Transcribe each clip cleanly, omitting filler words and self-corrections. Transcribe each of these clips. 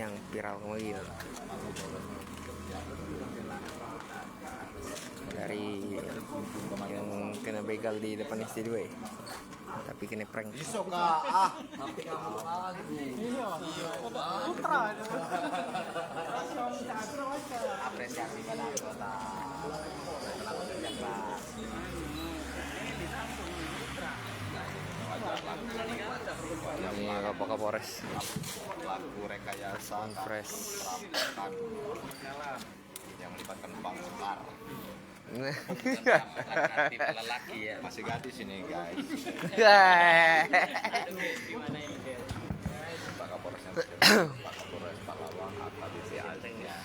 yang viral kemarin dari yang kena begal di depan istri gue, tapi kena prank. Apresiasi pada anggota. Ini Bapak Kapolres Pelaku rekayasa Fresh yang melibatkan Bang Sekar. Aktif lelaki ya. Masih gadis ini guys. Pak Kapolres yang Pak Kapolres Pak Lawang AKBP Aceh ya.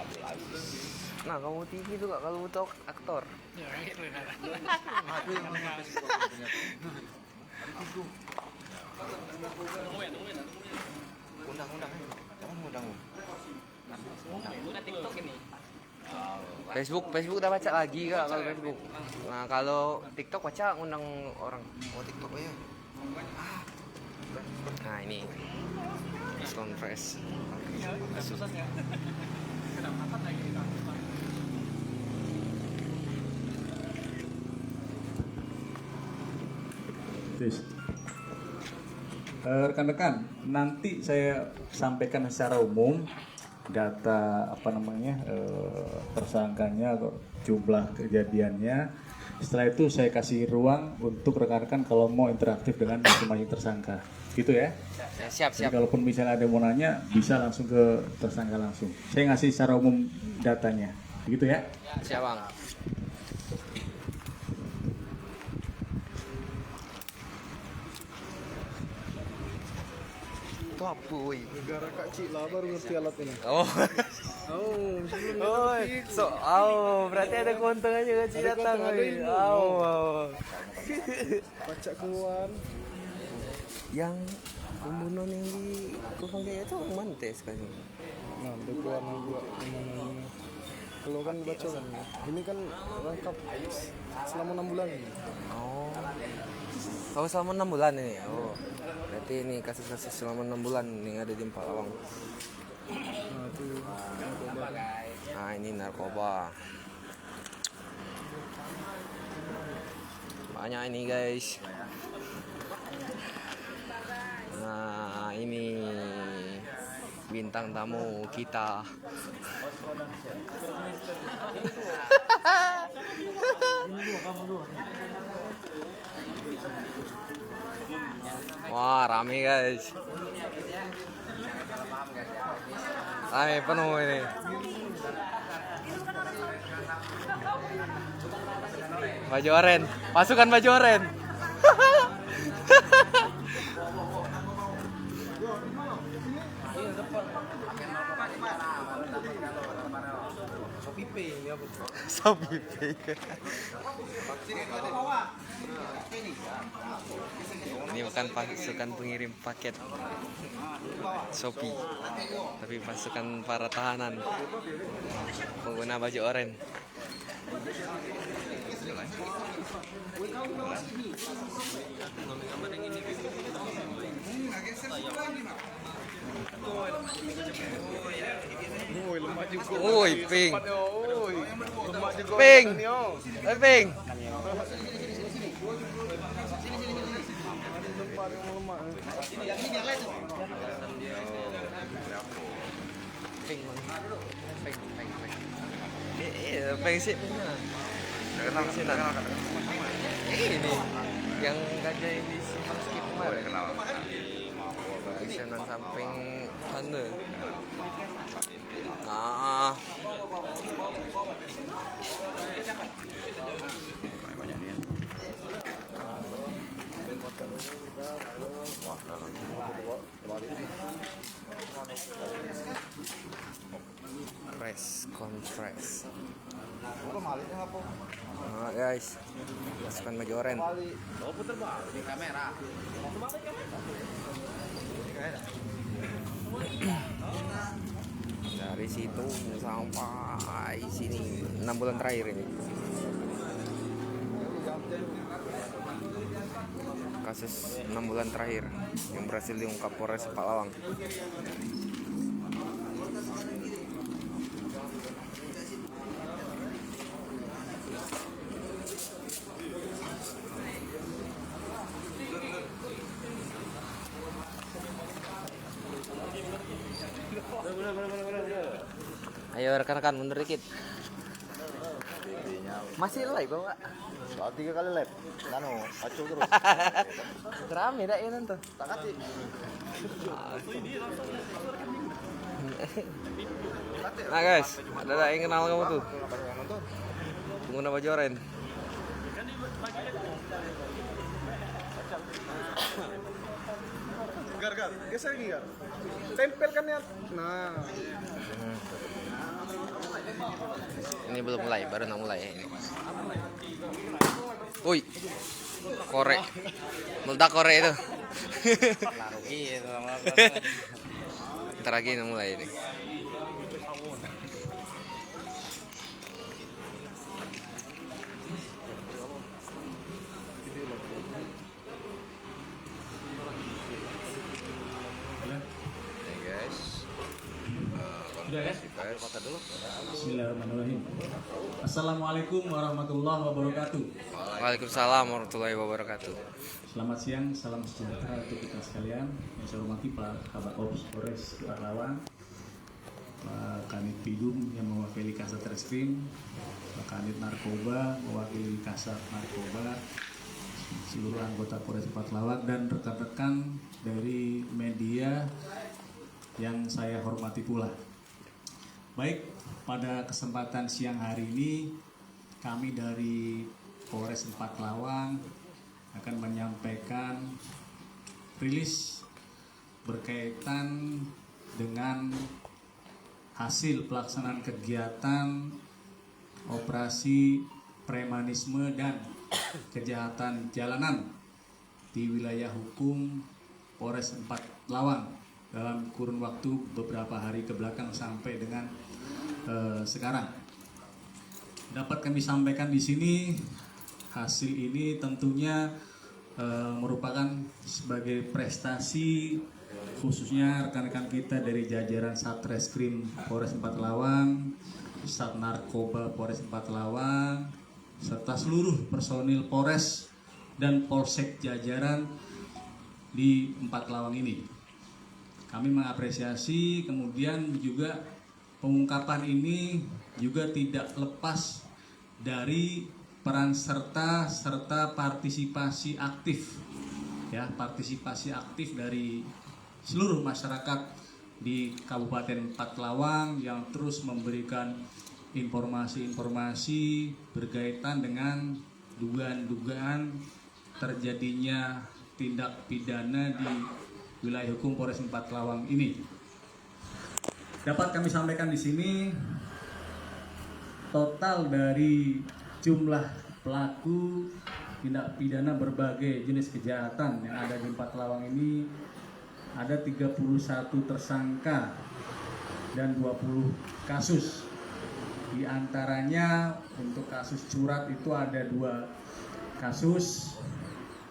Abdul Aziz. Nah, kamu tinggi tuh Kak, kalau butuh aktor. Undang-undang. Jangan undang. TikTok ini. Facebook udah baca lagi Kak kalau Facebook. Nah, kalau TikTok baca ngundang orang. Oh TikTok ya. Nah, ini Sound Fresh. Rekan-rekan, nanti saya sampaikan secara umum data tersangkanya atau jumlah kejadiannya. Setelah itu saya kasih ruang untuk rekan-rekan kalau mau interaktif dengan masing-masing tersangka, gitu ya. Siap. Jadi kalaupun misalnya ada yang mau nanya, bisa langsung ke tersangka langsung. Saya ngasih secara umum datanya, begitu ya. Siap Bang. Itu apa woi? Negara Kak Cik lah baru ngerti alat ini. Oh. Sebelum Berarti ada keuntungannya Kak Cik datang. ada ilmu. Pacak keluar. Yang pembunuhan yang di Kupang Jaya itu mana tes kan? Nah, depan juga ini. Kalau kan baca kan, ini kan rangkap selama 6 bulan ini. Oh, selama 6 bulan ini. Oh, berarti ini kasus-kasus selama 6 bulan yang ada di Empalawang. Nah, itu narkoba. Nah, ini narkoba. Banyak ini guys. Nah, ini bintang tamu kita. Wah, rame guys. Rame penuh ini. Baju oren, pasukan baju oren. Shopee Pay. Ini bukan pasukan pengirim paket Shopee, tapi pasukan para tahanan pengguna baju oren. Woi, Ping. Ping. Ping. Ping sih. Ini yang gajah ini simpan skip kemarin. Senan samping sana. Nah. Fresh contrast. Nah, guys, pasukan baju oren. Dari situ sampai sini 6 bulan terakhir ini. kasus 6 bulan terakhir yang berhasil diungkap Polres Palawang. Ayo rekan-rekan mundur dikit. Bibinya Masih live Bapak. soal 3 kali lab. Kacau terus. Rame dah ya nanti. Tak kasih. Nah guys, ada yang kenal kamu tuh. Banyak yang nonton. Pengguna baju oranye. Gar, geser lagi Gar. Tempelkan ya. Nah, Ini belum mulai, baru nak mulai ini. Woi, korek, meledak korek itu. Ntar lagi nak mulai ini. Sudah ya? Bismillahirrahmanirrahim. Assalamualaikum warahmatullahi wabarakatuh. Waalaikumsalam warahmatullahi wabarakatuh. Selamat siang, salam sejahtera untuk kita sekalian. Yang saya hormati Pak Kabak Ops Polres Palawang, Pak Kanit Pidum yang mewakili Kasat Reskrim, Pak Kanit Narkoba mewakili Kasat Narkoba, seluruh anggota Polres Palawang dan rekan-rekan dari media yang saya hormati pula. Baik, pada kesempatan siang hari ini kami dari Polres Palawang akan menyampaikan rilis berkaitan dengan hasil pelaksanaan kegiatan operasi premanisme dan kejahatan jalanan di wilayah hukum Polres Palawang dalam kurun waktu beberapa hari ke belakang sampai dengan sekarang. Dapat kami sampaikan di sini, hasil ini tentunya merupakan sebagai prestasi khususnya rekan-rekan kita dari jajaran Satreskrim Polres Palawang, Sat Narkoba Polres Palawang, serta seluruh personil Polres dan Polsek jajaran di Palawang ini. Kami mengapresiasi, kemudian juga pengungkapan ini juga tidak lepas dari peran serta partisipasi aktif, ya, partisipasi aktif dari seluruh masyarakat di Kabupaten Palawang yang terus memberikan informasi-informasi berkaitan dengan dugaan-dugaan terjadinya tindak pidana di wilayah hukum Polres Palawang ini. Dapat kami sampaikan di sini, total dari jumlah pelaku tindak pidana berbagai jenis kejahatan yang ada di Palawang ini ada 31 tersangka dan 20 kasus. Di antaranya untuk kasus curat itu ada 2 kasus,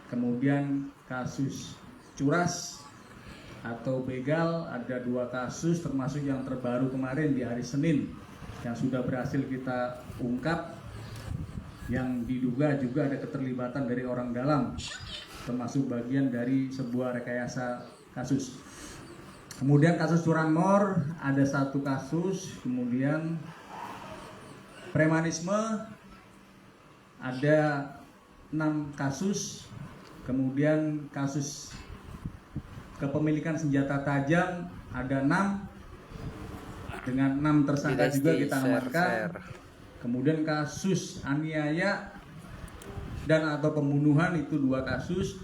kemudian kasus curas atau begal ada 2 kasus, termasuk yang terbaru kemarin di hari Senin yang sudah berhasil kita ungkap, yang diduga juga ada keterlibatan dari orang dalam, termasuk bagian dari sebuah rekayasa kasus. Kemudian kasus curanmor ada 1 kasus, kemudian premanisme ada 6 kasus, kemudian kasus kepemilikan senjata tajam ada 6 dengan 6 tersangka juga kita amankan. Kemudian kasus aniaya dan atau pembunuhan itu 2 kasus,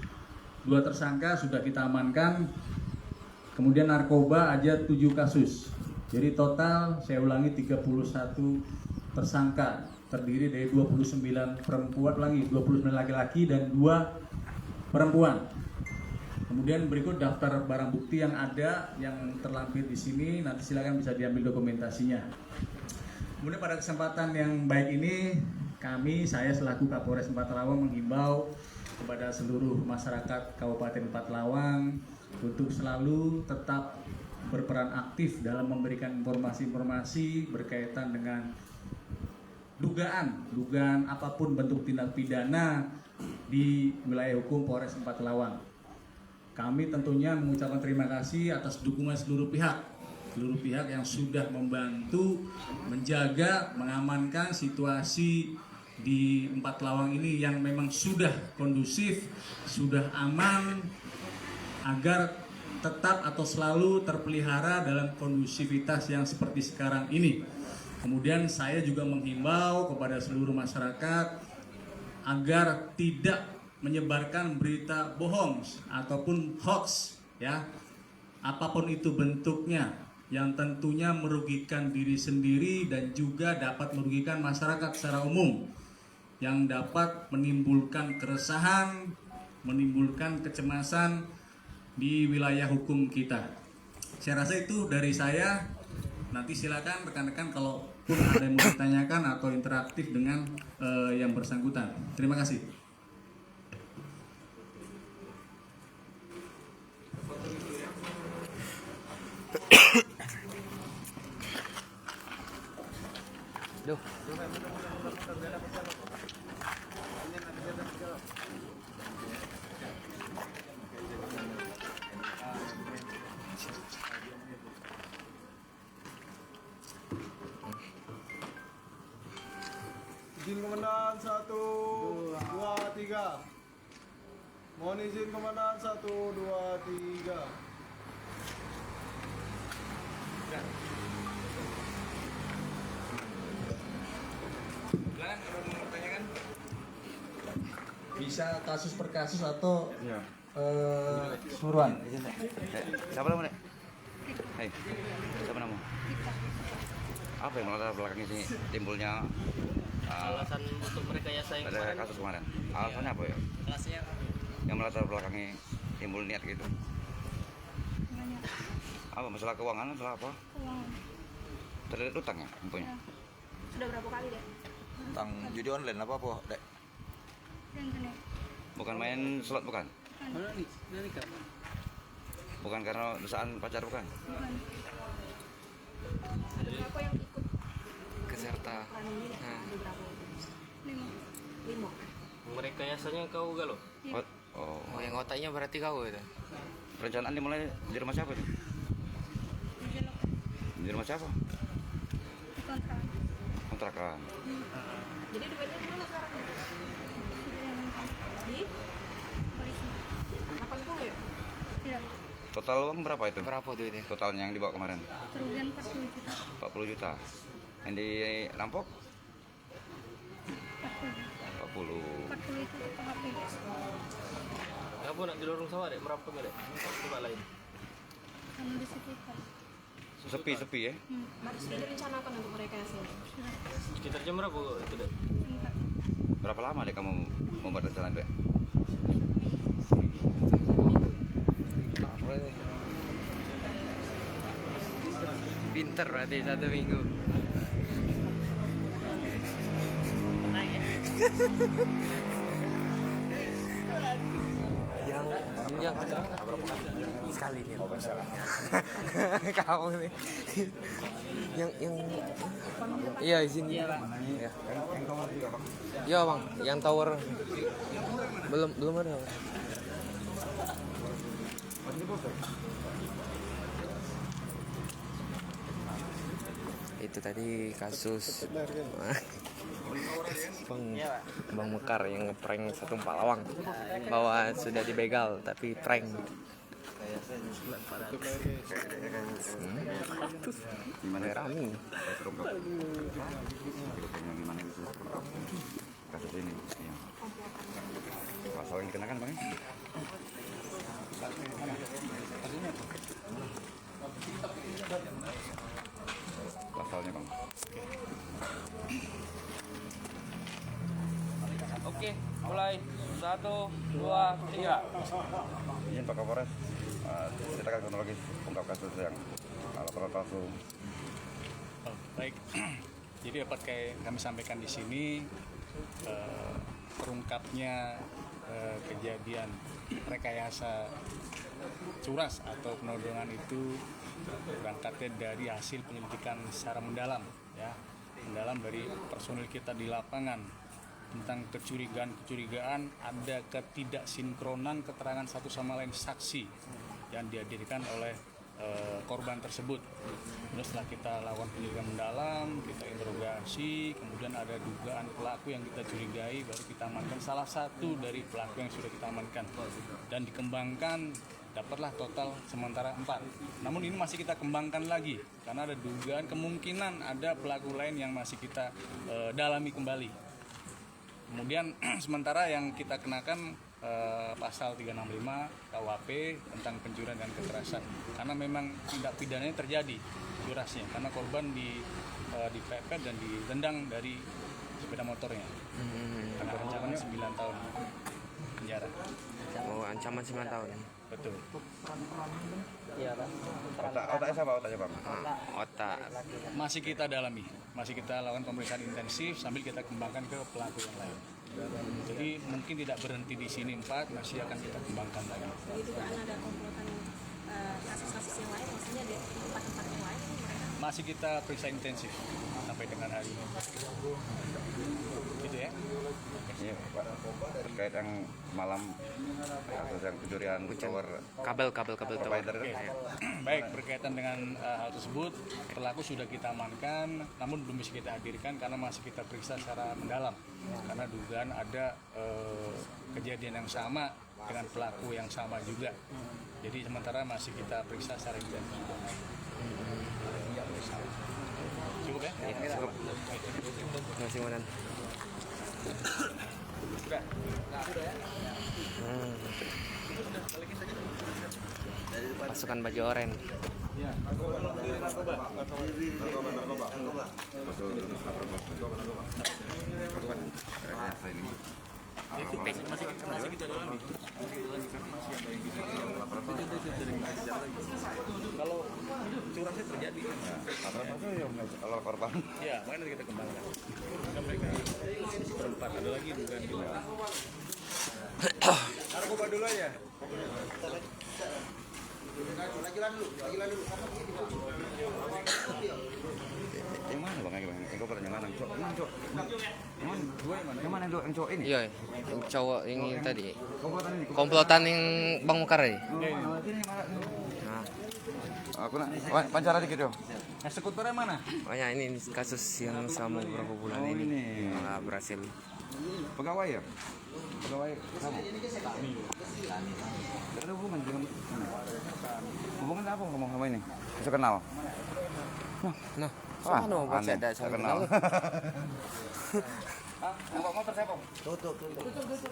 2 tersangka sudah kita amankan. Kemudian narkoba aja 7 kasus. Jadi total saya ulangi 31 tersangka, terdiri dari 29 perempuan, 29 laki-laki dan 2 perempuan. Kemudian berikut daftar barang bukti yang ada yang terlampir di sini, nanti silakan bisa diambil dokumentasinya. Kemudian pada kesempatan yang baik ini, saya selaku Kapolres Palawang menghimbau kepada seluruh masyarakat Kabupaten Pathlawang untuk selalu tetap berperan aktif dalam memberikan informasi-informasi berkaitan dengan dugaan apapun bentuk tindak pidana di wilayah hukum Polres Pathlawang. Kami tentunya mengucapkan terima kasih atas dukungan seluruh pihak yang sudah membantu menjaga, mengamankan situasi di Pathlawang ini yang memang sudah kondusif, sudah aman, agar tetap atau selalu terpelihara dalam kondusivitas yang seperti sekarang ini. Kemudian saya juga menghimbau kepada seluruh masyarakat agar tidak menyebarkan berita bohong ataupun hoax, ya, apapun itu bentuknya, yang tentunya merugikan diri sendiri dan juga dapat merugikan masyarakat secara umum, yang dapat menimbulkan keresahan, menimbulkan kecemasan di wilayah hukum kita. Saya rasa itu dari saya. Nanti silakan rekan-rekan kalau pun ada yang mau ditanyakan atau interaktif dengan yang bersangkutan. Terima kasih. Duh. Izin komandan 1, 2, 3. Mohon izin komandan 1, 2, 3. Bisa kasus per kasus atau suruhan. Siapa namanya? Hei, siapa nama? Apa yang melatar belakangi sini timbulnya Alasan untuk merekayasa yang pada kemarin kasus kemarin? Alasannya apa ya? kelasnya Yang melatar belakangi timbul niat gitu? Apa masalah keuangan? Masalah apa? Uang. Terlilit utang ya, infonya? Sudah berapa kali deh? Tentang judi online apa dek? Dan gini. Bukan main slot bukan? mana nih? Dari kak? Bukan karena desaan pacar bukan? Bukan. Ada berapa yang ikut? Keserta. Ini deh. Nah. Ada berapa? 5. Merekayasanya kau galau? Iya. Oh, Oh, yang otaknya berarti kau itu. perencanaan dimulai di rumah siapa itu? Belok Di rumah siapa? di kontrak. Kontrakan. Jadi duitnya di mana sekarang? Sudah yang di polisi. 80 ya? Tidak. Total uang berapa itu? Berapa tuh ini? Totalnya yang dibawa kemarin? Kerugian 40 juta. 40 juta. Yang di rampok? 40. 40. 40 itu ke HP. Apa nak dilorong sama dek? Merapat nggak dek? Tempat lain. Karena di sekitar. Sepi-sepi ya? Baru sudah direncanakan untuk merekayasa. Sudah. Sekitar jam berapa itu dek? Enggak. Berapa lama deh kamu membuat rencana itu? Pinter berarti 1 minggu. yang sekali nih. Kamu nih. yang iya izin. Iya, Bang. Ya. Iya, Bang. Yang tower belum ada. Itu tadi kasus Bang Mekar yang ngeprank satu Palawang bahwa sudah dibegal tapi prank. Gimana Rami? Gimana itu kasus ini? Iya. Pasal yang dikenakan Bang? Pasalnya Bang. Oke, mulai 1, 2, 3. Izin Pak Kapolres, ceritakan kronologis ungkap kasus yang laporan palsu. Baik, jadi dapat kami sampaikan di sini terungkapnya kejadian rekayasa curas atau penodongan itu berangkatnya dari hasil penyelidikan secara mendalam, ya, mendalam dari personil kita di lapangan tentang kecurigaan ada ketidaksinkronan keterangan satu sama lain saksi yang dihadirkan oleh korban tersebut. Terus setelah kita lakukan penyelidikan mendalam, kita interogasi, kemudian ada dugaan pelaku yang kita curigai, baru kita amankan salah satu dari pelaku yang sudah kita amankan dan dikembangkan, dapatlah total sementara 4. Namun ini masih kita kembangkan lagi karena ada dugaan kemungkinan ada pelaku lain yang masih kita dalami kembali. Kemudian sementara yang kita kenakan pasal 365 KUHP tentang pencurian dan kekerasan karena memang tindak pidananya terjadi curasnya karena korban dipepet dan ditendang dari sepeda motornya karena ancaman 9 tahun penjara. Oh, ancaman 9 tahun. Betul. Otaknya siapa? Otaknya Bang? Otak. Masih kita dalami, masih kita lakukan pemeriksaan intensif sambil kita kembangkan ke pelaku yang lain. Jadi mungkin tidak berhenti di sini 4, masih akan kita kembangkan lagi. Jadi dugaan ada komplotan kasus-kasus yang lain, maksudnya di tempat-tempat yang lain mereka. Masih kita periksa intensif sampai dengan hari ini. Gitu ya. Iya, Pak. Terkait yang malam kasus yang pencurian tower Kabel tower. provider. Oke. Baik, berkaitan dengan hal tersebut, pelaku sudah kita amankan, namun belum bisa kita hadirkan karena masih kita periksa secara mendalam. Karena dugaan ada kejadian yang sama dengan pelaku yang sama juga. Jadi sementara masih kita periksa secara intensif. Cukup ya? Cukup. Terima kasih, Komandan. Pasukan baju oranye. Kalau curasnya terjadi, Kalau korban ya makanya nanti kita kembangkan. Kan mereka berempat, ada lagi dugaan juga. Narkoba dulu aja. yang mana Bang? Yang korban yang mana? Cok, yang cok. Yang mana yang cowok ini? Iya, yang cowok ini tadi. Komplotan ini. Komplotan yang Bang Mekar tadi. Ini yang mana? Nah, Aku nak pancara dikit dong. Eksekutornya mana? makanya ini kasus yang selama beberapa bulan Oh, ini ini. nggak berhasil. Pegawai ya? Pegawai kamu? Ada hubungan dengan hubungan apa ngomong sama ini? Bisa kenal? Nah, Wah, sama dong, aneh. ada saya Kenal. kenal. Yang bawa motor siapa? Tutup.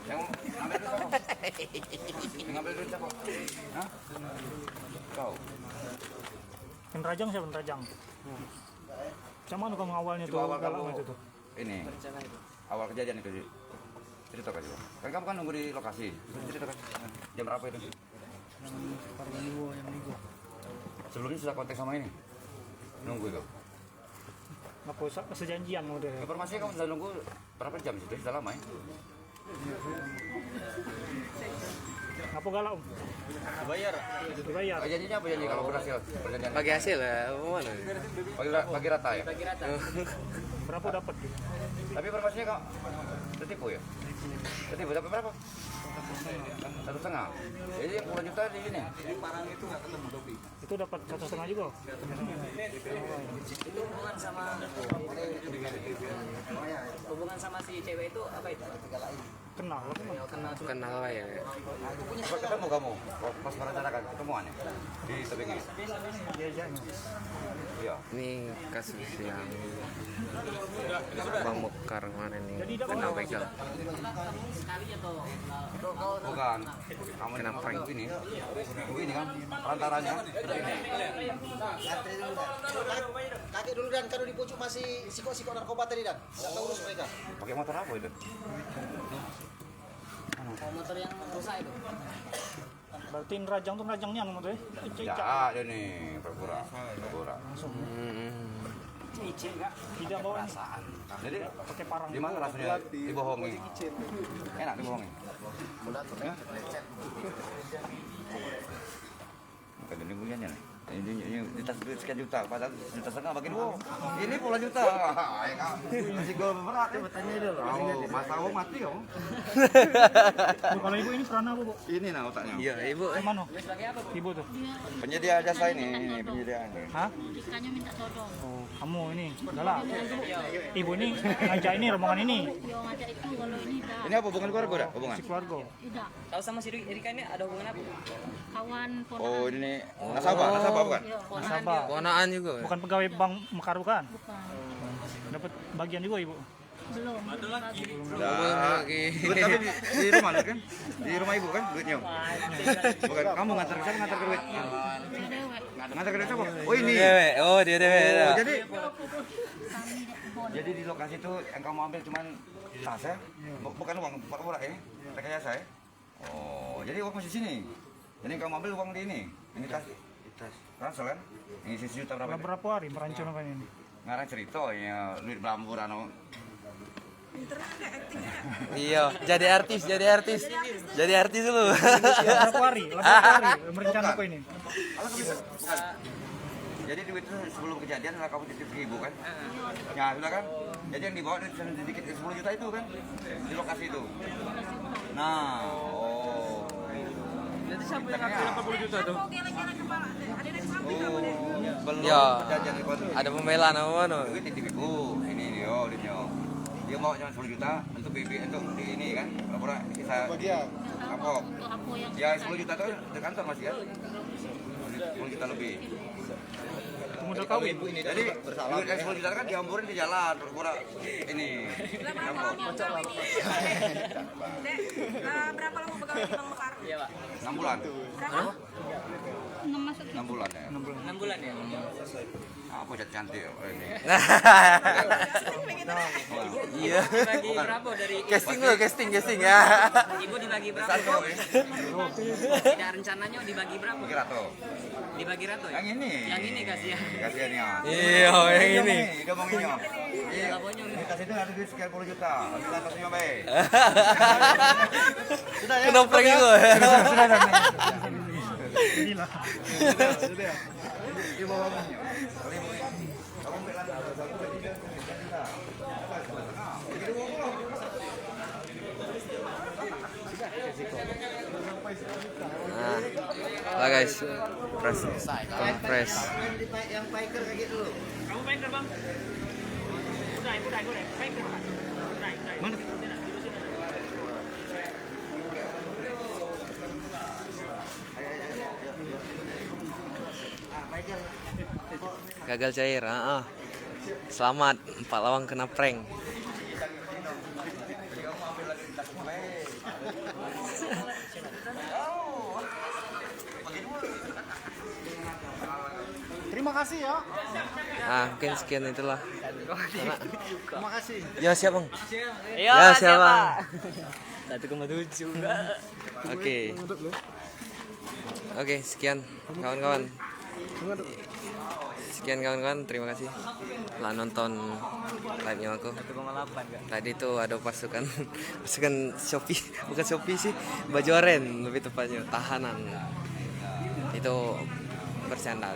Yang ambil duit siapa? Yang ambil duit siapa? Hah? Kau. Penrajang siapa penrajang? Cuman kamu awalnya Coba tuh awal galang kamu itu tuh. ini awal kejadian itu cerita kan juga. Kan kamu kan nunggu di lokasi. Cerita kan jam berapa itu? Sebelumnya sudah kontak sama ini. Nunggu itu. Nggak usah sejanjian udah. Informasinya kamu sudah nunggu berapa jam situ? Sudah lama ya? Ngapa galau? Bayar. Dibayar. Janjinya apa janji kalau berhasil? Perjanjian. Bagi hasil ya, mana? Bagi rata ya? Berapa dapat? Tapi informasinya kok tertipu ya? Tertipu dapat berapa? 1,5. Jadi yang puluhan juta di sini. Itu dapat 1,5 juga. Hubungan sama si cewek itu apa itu? Kenal lah kan. Kenal lah ya. Coba ketemu kamu pas merencanakan ketemuan ya? Di tebing ini. Diajaknya. Iya. Ini kasus yang Bang Mekar kemarin ini kena begal. Sekali atau Bukan. Kamu Kenapa? kenapa ini? Begini kan perantaranya. kakek dulu dan kalau di pucuk masih siko-siko narkoba tadi dan nggak tahu urus mereka. Pakai motor apa itu? Motor yang rusak itu. Berarti nerajang tuh nerajangnya motornya. Ya, ada nih, berpura. Hmm. Tidak bawa ini. Jadi Pakai parang. gimana rasanya dibohongi? Enak dibohongi. Bukan ini punyanya nih. Ini tas duit sekian juta, padahal juta setengah bagian bohong. Ini puluhan juta. Masih gol berat. Tanya dulu. Oh, Mas Tawo mati kamu. Bu, kalau ibu ini peran apa, Bu? Ini nah otaknya. Iya, Ibu. Mana? Ibu tuh. Penyedia jasa ini penyediaan. Hah? Ikannya minta tolong. Oh, kamu ini. Galak. Ibu ini ngajak ini rombongan ini. Yo ngajak itu kalau ini dah. Ini apa hubungan keluarga udah? Hubungan? Si keluarga. Tidak. Tahu sama si Rika ini ada hubungan apa? Kawan ponakan. Oh, ini nasabah bukan? Yo, ponakan Nasabah. Ponaan juga. Bukan pegawai Bank Mekar bukan? bukan. Dapat bagian juga ibu. Belum. Lagi. Duit tapi di rumah kan? Di rumah ibu kan duitnya? Bukan, kamu ngantar ke siapa ngantar ke duit? Dia dewek. Ngantar ke duit siapa? Oh ini. Dewe. Oh, dia dewe. Oh, jadi Kami bon. jadi di lokasi itu yang kamu ambil cuman tas ya? Bukan uang pura-pura ya? Rekayasa ya? Oh, jadi uang masih sini. Jadi yang kamu ambil uang di ini. Ini tas. Ransel kan? Ini sejuta berapa? Udah berapa hari merancangkan ini? Ngarang cerita ya duit belambur anu. Iya, jadi artis dulu. Berapa hari? Merencanakan apa ini? Bukan. Jadi duit itu sebelum kejadian lah kamu titip ke ibu kan? Ya sudah kan? Jadi yang dibawa duit sedikit 10 juta itu kan? Di lokasi itu. Nah, oh. Jadi siapa yang ngasih 80 juta tuh? Ya, Perjanjian di konten. ada pembelaan apa mana? Duit titip ibu. Ini dia duitnya. Dia bawa cuma 10 juta untuk untuk di ini kan? Pura-pura bisa apa? Untuk apa yang Ya 10 juta itu di kantor masih kan? 10 juta lebih. Modal kawin. Jadi duit yang 10 juta kan dihamburin di jalan, pura-pura ini. Apa? berapa lama pegawai di Bank Mekar? Iya, Pak. 6 bulan. Berapa? 6 bulan ya. 6 bulan ya? Apa cantik oh, ini. Iya. Dibagi berapa dari Casting ya. ibu dibagi berapa? Satu ya. Tidak rencananya dibagi berapa? Kira tuh. Dibagi rata ya? Yang ini. Yang ini kasihan. Kasihan ya. Iya, yang ini. Dia ngomongnya. Iya, kasih itu ada duit sekian puluh juta. Kita kasih baik. Sudah ya. Kena prank juga. Inilah. Sudah ya. Dia bawa ngomongnya. Nah, lah guys, press. Yang biker kayak gitu dulu. Kamu biker, Bang? Udah. Biker, Bang. Mana? Gagal cair. Selamat, 4 lawang kena prank. Terima kasih ya. Mungkin sekian itulah. Terima kasih. Ya siap bang. Iya, Ya siap bang. 1,7. Oke, sekian kawan-kawan. Terima kasih telah nonton live-nya aku. 1,8 kan? Tadi tuh ada pasukan Shopee, bukan Shopee sih, Bajoren lebih tepatnya, tahanan. Itu bercanda.